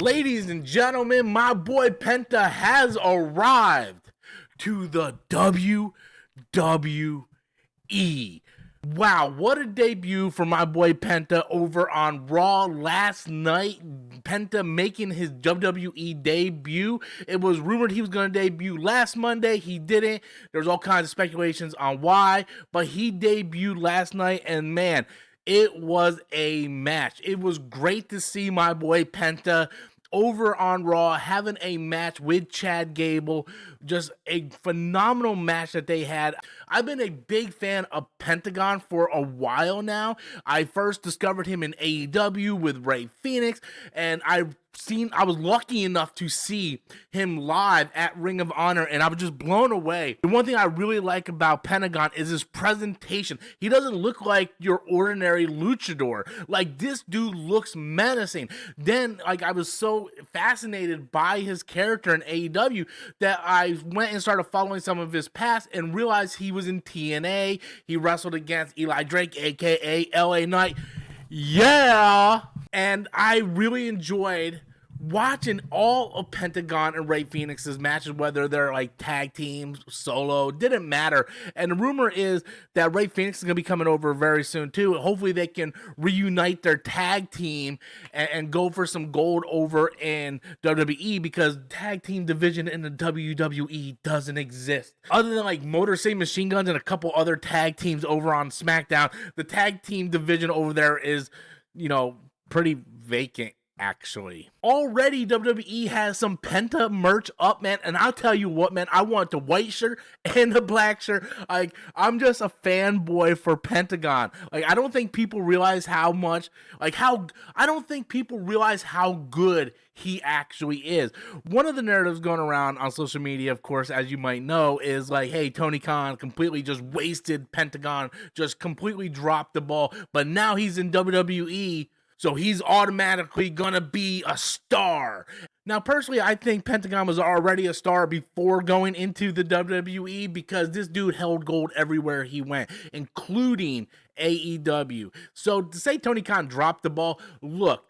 Ladies and gentlemen, my boy Penta has arrived to the WWE. Wow, what a debut for my boy Penta over on Raw last night. Penta making his WWE debut. It was rumored he was going to debut last Monday. He didn't. There's all kinds of speculations on why, but he debuted last night, and man, it was a match. It was great to see my boy Penta over on Raw having a match with Chad Gable. Just a phenomenal match that they had. I've been a big fan of Pentagon for a while now. I first discovered him in AEW with Rey Fenix, and I was lucky enough to see him live at Ring of Honor, and I was just blown away. The one thing I really like about Pentagon is his presentation. He doesn't look like your ordinary luchador. Like, this dude looks menacing. Then, I was so fascinated by his character in AEW that I went and started following some of his past and realized he was in TNA. He wrestled against Eli Drake, aka LA Knight. Yeah! And I really enjoyed watching all of Pentagon and Rey Fenix's matches, whether they're like tag teams, solo, didn't matter. And the rumor is that Rey Fenix is going to be coming over very soon too. Hopefully they can reunite their tag team and go for some gold over in WWE, because tag team division in the WWE doesn't exist. Other than like Motor City Machine Guns and a couple other tag teams over on SmackDown, the tag team division over there is, pretty vacant. Actually, already WWE has some Penta merch up, man, and I'll tell you what, man, I want the white shirt and the black shirt. I'm just a fanboy for Pentagon. I don't think people realize how good he actually is. One of the narratives going around on social media, of course, as you might know, is like, hey, Tony Khan completely just wasted Pentagon, just completely dropped the ball, but now he's in WWE, so he's automatically gonna be a star. Now, personally, I think Pentagon was already a star before going into the WWE, because this dude held gold everywhere he went, including AEW. So to say Tony Khan dropped the ball, look,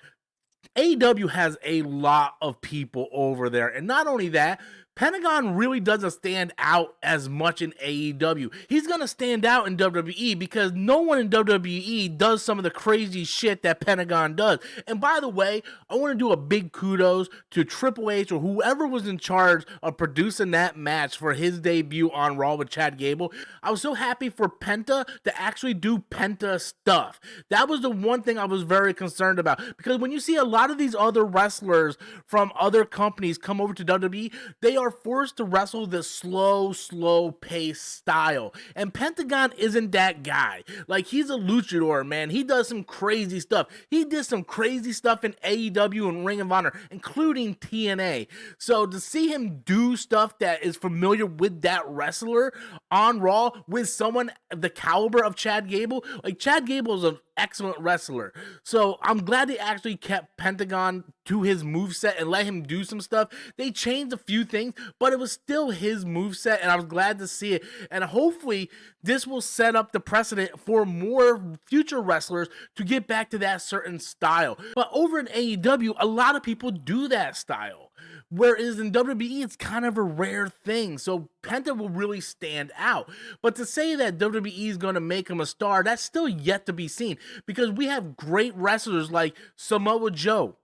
AEW has a lot of people over there, and not only that, Pentagon really doesn't stand out as much in AEW. He's going to stand out in WWE because no one in WWE does some of the crazy shit that Pentagon does. And by the way, I want to do a big kudos to Triple H or whoever was in charge of producing that match for his debut on Raw with Chad Gable. I was so happy for Penta to actually do Penta stuff. That was the one thing I was very concerned about, because when you see a lot of these other wrestlers from other companies come over to WWE, they are forced to wrestle the slow pace style, and Pentagon isn't that guy. Like, he's a luchador, man. He does some crazy stuff. He did some crazy stuff in AEW and Ring of Honor, including TNA. So to see him do stuff that is familiar with that wrestler on Raw with someone the caliber of Chad Gable, like, Chad Gable is an excellent wrestler. So I'm glad they actually kept Pentagon to his moveset and let him do some stuff. They changed a few things, but it was still his moveset, and I was glad to see it. And hopefully this will set up the precedent for more future wrestlers to get back to that certain style. But over in AEW, a lot of people do that style, whereas in WWE, it's kind of a rare thing. So Penta will really stand out. But to say that WWE is going to make him a star, that's still yet to be seen, because we have great wrestlers like Samoa Joe.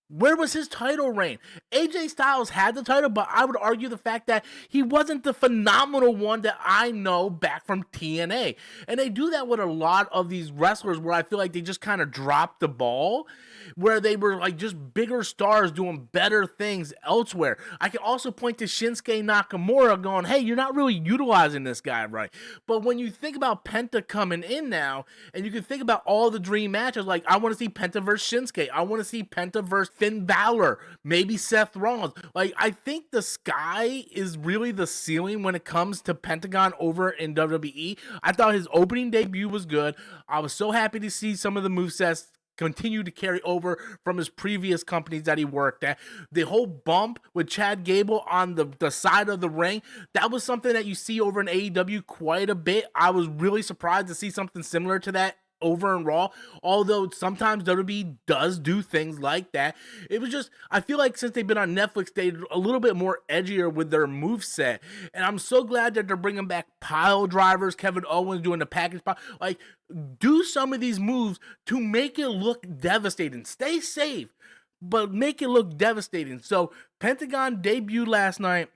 Where was his title reign? AJ Styles had the title, but I would argue the fact that he wasn't the phenomenal one that I know back from TNA. And they do that with a lot of these wrestlers, where I feel like they just kind of dropped the ball, where they were like just bigger stars doing better things elsewhere. I can also point to Shinsuke Nakamura going, hey, you're not really utilizing this guy right. But when you think about Penta coming in now, and you can think about all the dream matches, like, I want to see Penta versus Shinsuke. I want to see Penta versus Finn Balor, maybe Seth Rollins. Like, I think the sky is really the ceiling when it comes to Pentagon over in WWE. I thought his opening debut was good. I was so happy to see some of the movesets continue to carry over from his previous companies that he worked at. The whole bump with Chad Gable on the side of the ring, that was something that you see over in AEW quite a bit. I was really surprised to see something similar to that over in Raw, although sometimes WWE does do things like that. It was just, I feel like since they've been on Netflix, they're a little bit more edgier with their moveset. And I'm so glad that they're bringing back pile drivers, Kevin Owens doing the package pile. Like, do some of these moves to make it look devastating. Stay safe, but make it look devastating. So Pentagon debuted last night.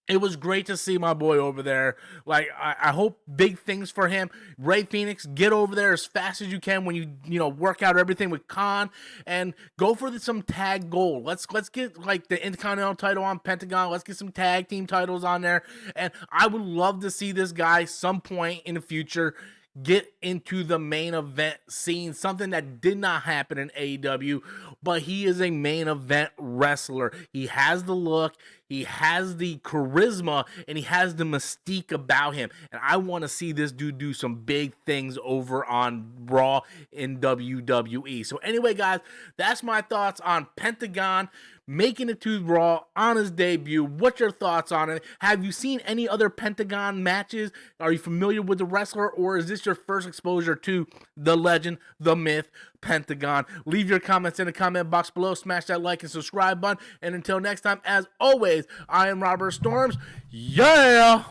It was great to see my boy over there. Like, I hope big things for him. Ray Phoenix, get over there as fast as you can when you work out everything with Khan, and go for some tag gold. Let's get like the Intercontinental title on Pentagon. Let's get some tag team titles on there. And I would love to see this guy some point in the future get into the main event scene, something that did not happen in AEW, but he is a main event wrestler. He has the look, he has the charisma, and he has the mystique about him. And I want to see this dude do some big things over on Raw in WWE. So anyway, guys, that's my thoughts on Pentagon making it to Raw on his debut. What's your thoughts on it? Have you seen any other Pentagon matches? Are you familiar with the wrestler, or is this your first exposure to the legend, the myth, Pentagon? Leave your comments in the comment box below. Smash that like and subscribe button. And until next time, as always, I am Robert Storms. Yeah!